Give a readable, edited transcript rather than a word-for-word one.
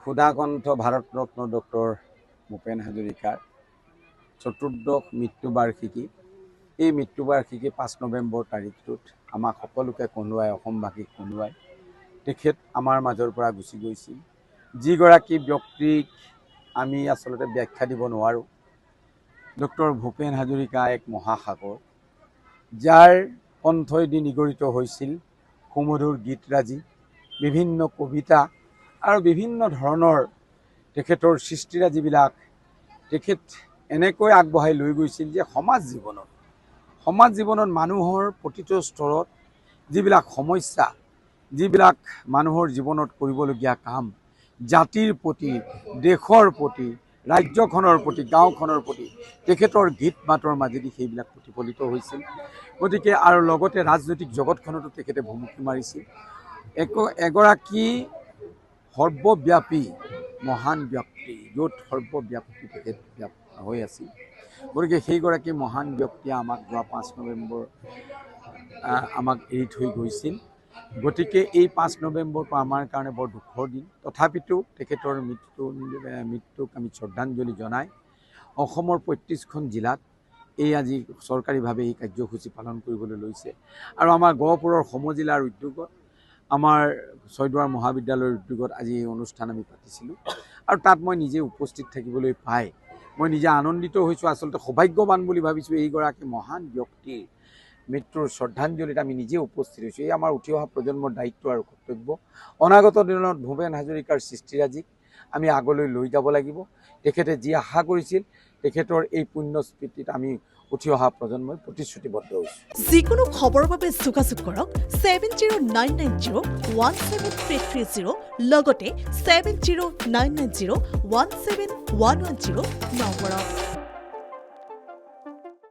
Sudhakantha Bharat Ratna doctor Bhupen হাজৰিকাৰ চতুৰ্দশ মৃত্যুবাৰ্ষিকী। এই মৃত্যুবাৰ্ষিকী 5 নৱেম্বৰ তাৰিখটোত আমাক সকলোকে কন্দুৱাই, অসমবাসীক কন্দুৱাই তেখেত আমাৰ মাজৰ পৰা গুচি গৈছিল। যিগৰাকী ব্যক্তিক আমি আচলতে ব্যাখ্যা দিব নোৱাৰোঁ। ডক্টৰ ভূপেন হাজৰিকা এক মহাসাগৰ, যাৰ কণ্ঠইদি নিগৰিত হৈছিল সুমধুৰ গীতৰাজি, বিভিন্ন কবিতা আৰু বিভিন্ন ধৰণৰ তেখেতৰ সৃষ্টিৰাজিবিলাক তেখেত এনেকৈ আগবঢ়াই লৈ গৈছিল যে সমাজ জীৱনত মানুহৰ প্ৰতিটো স্তৰত যিবিলাক সমস্যা, যিবিলাক মানুহৰ জীৱনত কৰিবলগীয়া কাম, জাতিৰ প্ৰতি, দেশৰ প্ৰতি, ৰাজ্যখনৰ প্ৰতি, গাঁওখনৰ প্ৰতি তেখেতৰ গীত মাতৰ মাজেদি সেইবিলাক প্ৰতিফলিত হৈছিল। গতিকে আৰু লগতে ৰাজনৈতিক জগতখনতো তেখেতে ভুমুকি মাৰিছিল। এগৰাকী সৰ্বব্যাপী মহান ব্যক্তি, য'ত সৰ্বব্যাপী তেখেত হৈ আছিল। গতিকে সেইগৰাকী মহান ব্যক্তিয়ে আমাক যোৱা 5 নৱেম্বৰ আমাক এৰি থৈ গৈছিল। গতিকে এই 5 নৱেম্বৰটো আমাৰ কাৰণে বৰ দুখৰ দিন। তথাপিতো তেখেতৰ মৃত্যুক আমি শ্ৰদ্ধাঞ্জলি জনাই অসমৰ 35খন জিলাত এই আজি চৰকাৰীভাৱে এই কাৰ্যসূচী পালন কৰিবলৈ লৈছে। আৰু আমাৰ গহপুৰৰ সমজিলাৰ উদ্যোগত, আমাৰ ছয়দুৱাৰ মহাবিদ্যালয়ৰ উদ্যোগত আজি এই অনুষ্ঠান আমি পাতিছিলোঁ। আৰু তাত মই নিজে উপস্থিত থাকিবলৈ পাই মই নিজে আনন্দিত হৈছোঁ। আচলতে সৌভাগ্যৱান বুলি ভাবিছোঁ। এইগৰাকী মহান ব্যক্তিৰ মৃত্যুৰ শ্ৰদ্ধাঞ্জলিত আমি নিজে উপস্থিত হৈছোঁ। এই আমাৰ উঠি অহা প্ৰজন্মৰ দায়িত্ব আৰু কৰ্তব্য। অনাগত দিনত ভূপেন হাজৰিকাৰ সৃষ্টিৰাজিক আমি আগলৈ লৈ যাব লাগিব। তেখেতে যি আশা কৰিছিল, তেখেতৰ এই পুণ্য স্মৃতিত আমি উঠি অহা প্ৰজন্মই প্ৰতিশ্ৰুতিবদ্ধ হৈছোঁ। যিকোনো খবৰৰ বাবে যোগাযোগ কৰক 7099017330 লগতে 7099017110 নম্বৰত।